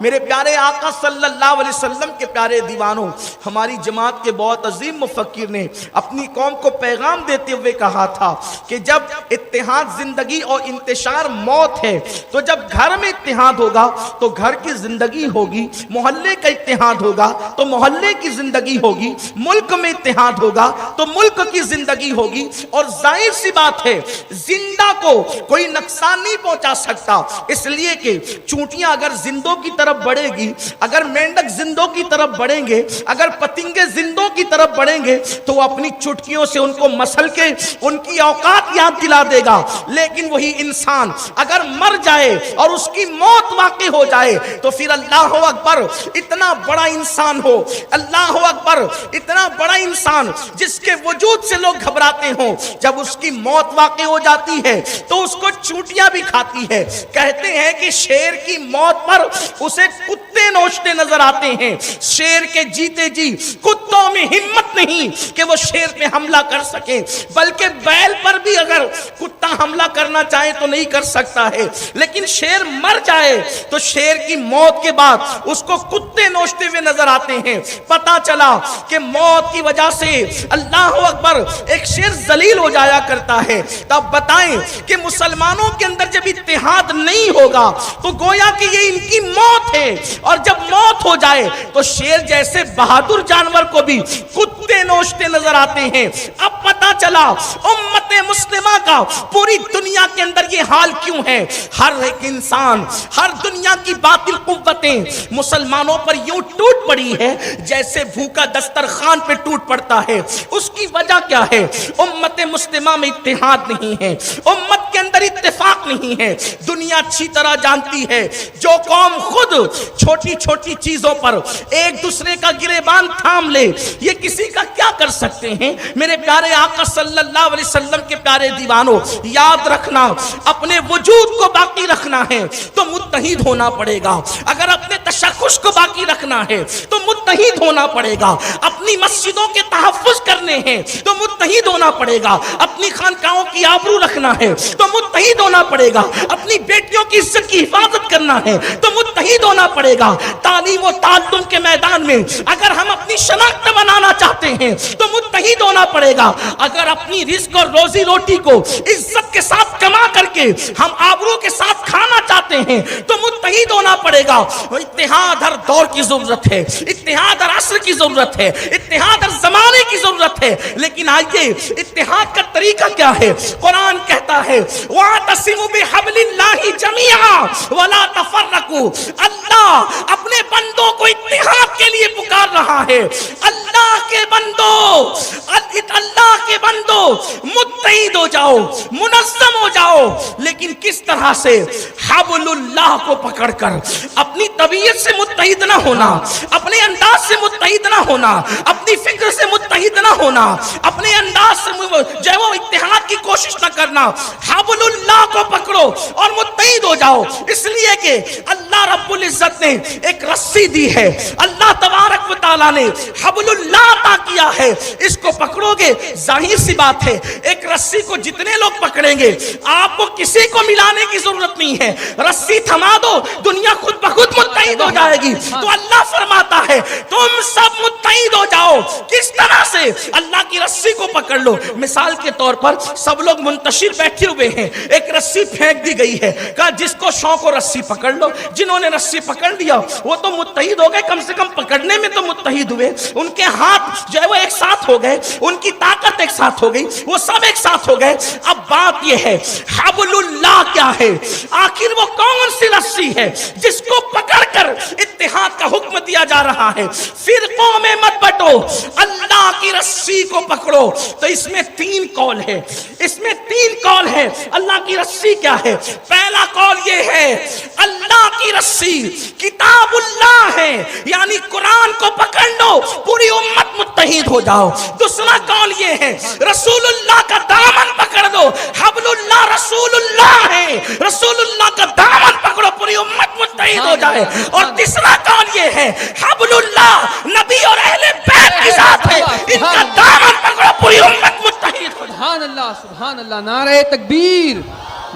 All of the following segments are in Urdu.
میرے پیارے آقا صلی اللہ علیہ وسلم کے پیارے دیوانوں، ہماری جماعت کے بہت عظیم مفکر نے اپنی قوم کو پیغام دیتے ہوئے کہا تھا کہ جب اتحاد زندگی اور انتشار موت ہے، تو جب گھر میں اتحاد ہوگا تو گھر کی زندگی ہوگی، محلے کا اتحاد ہوگا تو محلے کی زندگی ہوگی، ملک میں اتحاد ہوگا تو ملک کی زندگی ہوگی۔ اور ظاہر سی بات ہے زندہ کو کوئی نقصان نہیں پہنچا سکتا، اس لیے کہ چونٹیاں اگر زندوں کی طرف بڑھے گی، اگر مینڈک زندوں کی طرف بڑھیں گے، اگر پتنگے زندوں کی طرف بڑھیں گے تو وہ اپنی چٹکیوں سے ان کو مسل کے ان کی اوقات یاد دلا دے گا۔ لیکن وہی انسان اگر مر جائے اور اس کی موت واقع ہو جائے تو پھر اللہ اکبر، اتنا بڑا انسان ہو، اللہ اکبر، اتنا بڑا انسان جس کے وجود سے لوگ گھبراتے ہوں، جب اس کی موت واقع ہو جاتی ہے تو اس کو چونٹیاں بھی کھاتی ہے۔ کہتے ہیں کہ شیر کی موت پر اسے کتے نوچتے نظر آتے ہیں، شیر کے جیتے جی کتوں میں ہمت نہیں کہ وہ شیر پہ حملہ کر سکیں، بلکہ بیل پر بھی اگر کتا حملہ کرنا چاہے تو نہیں کر سکتا ہے، لیکن شیر مر جائے تو شیر کی موت کے بعد اس کو کتے نوچتے ہوئے نظر آتے ہیں۔ پتا چلا کہ موت کی وجہ سے اللہ اکبر ایک شیر ذلیل ہو جایا کرتا ہے۔ تب بتائیں کہ مسلمانوں کے اندر جب اتحاد نہیں ہوگا تو گویا کہ یہ ان کی موت ہے، اور جب موت ہو جائے تو شیر جیسے بہادر جانور کو بھی کتے نوچتے نظر آتے ہیں۔ اب پتا چلا امت مسلمہ کا پوری دنیا کے اندر یہ حال کیوں ہے۔ ہر ایک انسان، ہر دنیا کی باطل قوتیں مسلمانوں پر یوں ٹوٹ پڑی ہے جیسے بھوکا دسترخوان پہ ٹوٹ پڑتا ہے۔ اس کی وجہ کیا ہے؟ امت مسلمہ میں اتحاد نہیں ہے، امت کے اندر اتفاق نہیں ہے۔ دنیا اچھی طرح جانتی ہے جو قوم خود چھوٹی چھوٹی چیزوں پر ایک دوسرے کا گریبان تھام لے، یہ کسی کا کیا کر سکتے ہیں؟ میرے پیارے آقا صلی اللہ علیہ وسلم کے پیارے دیوانوں، یاد رکھنا، اپنے وجود کو باقی رکھنا ہے تو متحد ہونا پڑے گا۔ اگر اپنے تشخص کو باقی رکھنا ہے تو متحد ہونا پڑے گا۔ اپنی مسجدوں کے تحفظ کرنے ہیں تو متحد ہونا پڑے گا۔ اپنی خانقاہوں کی آبرو رکھنا ہے تو متحد ہونا پڑے گا۔ اپنی بیٹیوں کی عزت کی حفاظت کرنا ہے تو متحد ہونا پڑے گا۔ تعلیم و تعلم کے میدان میں اگر ہم اپنی شناخت بنانا چاہتے ہیں تو متحد ہونا پڑے گا۔ اگر اپنی رزق اور روزی روٹی کو عزت کے ساتھ کما کر کے ہم آبرو کے ساتھ کھانا چاہتے ہیں تو متحد ہونا پڑے گا۔ اتحاد ہر دور کی ضرورت ہے، اتحاد ہر عصر کی ضرورت ہے، اتحاد ہر زمانے کی ضرورت ہے۔ لیکن آئیے اتحاد کا طریقہ کیا ہے؟ قرآن کہتا ہے وَاعْتَصِمُوا بِحَبْلِ اللَّهِ جَمِيعًا وَلَا تَفَرَّقُوا۔ اللہ اپنے بندوں کو اتحاد کے لیے پکار رہا ہے۔ اللہ کے بندو متحد ہو جاؤ، منظم ہو جاؤ، لیکن کس طرح سے؟ حبل اللہ کو پکڑ کر۔ اپنی طبیعت سے متحد نہ ہونا، اپنے انداز سے متحد نہ ہونا، اپنی فکر سے متحد نہ ہونا، اپنے انداز سے جو ہے وہ اتحاد کی کوشش نہ کرنا۔ حبل اللہ کو پکڑو اور متحد ہو جاؤ، اس لیے کہ اللہ رب العزت نے ایک رسی دی ہے، اللہ تبارک و تعالیٰ نے حبل اللہ عطا کیا ہے، اس کو پکڑو گے۔ ظاہر سی بات ہے ایک رسی کو جتنے لوگ پکڑیں گے آپ کو کسی کو ملانے کی ضرورت نہیں ہے، رسی تھما دو دنیا خود بخود متحد ہو جائے گی۔ تو اللہ فرماتا ہے تم سب متحد ہو جاؤ۔ کس طرح سے؟ اللہ کی رسی کو پکڑ لو۔ مثال کے طور پر سب لوگ منتشر بیٹھے ہوئے ہیں، ایک رسی پھینک دی گئی ہے، کہا جس کو شوق ہو رسی پکڑ لو۔ جنہوں نے رسی پکڑ لیا وہ تو متحد ہو گئے، کم سے کم پکڑنے میں تو متحد ہوئے، ان کے ہاتھ جو ہے وہ ایک ساتھ ہو گئے، ان کی طاقت ایک ساتھ ہو گئی، وہ سب ایک ساتھ ہو گئے۔ اب بات یہ ہے حبل اللہ کیا ہے؟ آخر وہ کون سی رسی ہے جس کو پکڑ کر اتحاد کا حکم دیا جا رہا ہے؟ فرقوں میں مت بٹو، اللہ کی رسی کو پکڑو۔ تو اس میں تین قول ہے، اس میں تین قول ہے۔ اللہ کی رسی کیا ہے؟ پہلا قول یہ ہے اللہ کی رسی کتاب اللہ ہے، یعنی قرآن کو پکڑ لو پوری امت متحد ہو جاؤ۔ دوسرا قول یہ ہے رسول اللہ کا دامن پکڑ لو، حبل اللہ رسول اللہ ہے، رسول اللہ کا دامن پکڑو پوری امت متحد ہو جائے۔ اور تیسرا قول یہ ہے حبل اللہ نبی اور اہل بیت کی ذات ہے، ان کا دامن پکڑو پوری امت متحد ہو جائے۔ سبحان اللہ، سبحان اللہ، نعرہ تکبیر،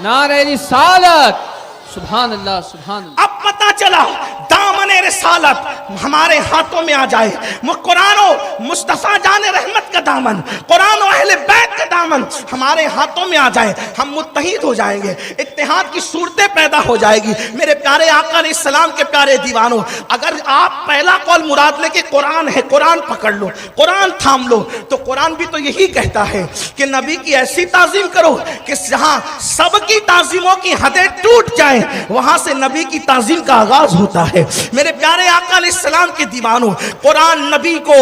نعرہ رسالت، سبحان اللہ، سبحان اللہ۔ اب پتا چلا دامن رسالت ہمارے ہاتھوں میں آ جائے، وہ قرآن و مصطفیٰ جان رحمت کا دامن، قرآن و اہل بیت کا دامن ہمارے ہاتھوں میں آ جائے، ہم متحد ہو جائیں گے، اتحاد کی صورتیں پیدا ہو جائے گی۔ میرے پیارے آقا علیہ السلام کے پیارے دیوانوں، اگر آپ پہلا قول مراد لے کے قرآن ہے، قرآن پکڑ لو، قرآن تھام لو، تو قرآن بھی تو یہی کہتا ہے کہ نبی کی ایسی تعظیم کرو کہ جہاں سب کی تعظیموں کی حدیں ٹوٹ جائیں، وہاں سے نبی کی تعظیم کا آغاز ہوتا ہے۔ میرے پیارے آقا علیہ السلام کے دیوانوں، قرآن نبی کو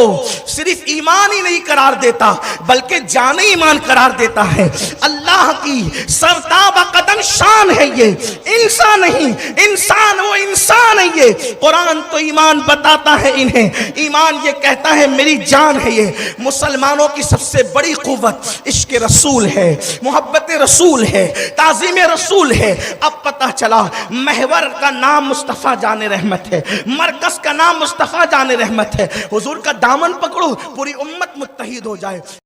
صرف ایمان ہی نہیں قرار دیتا بلکہ جان ایمان قرار دیتا ہے۔ اللہ کی سرتاب قدم شان ہے یہ، انسان نہیں، انسان وہ انسان ہے یہ۔ قرآن تو ایمان بتاتا ہے انہیں، ایمان یہ کہتا ہے میری جان ہے یہ۔ مسلمانوں کی سب سے بڑی قوت عشق رسول ہے، محبت رسول ہے، تعظیم رسول ہے۔ اب پتہ چلا محور کا نام مصطفیٰ جان رحمت ہے، مرکز کا نام مصطفیٰ جان رحمت ہے۔ حضور کا دامن پکڑو، پوری امت متحد ہو جائے۔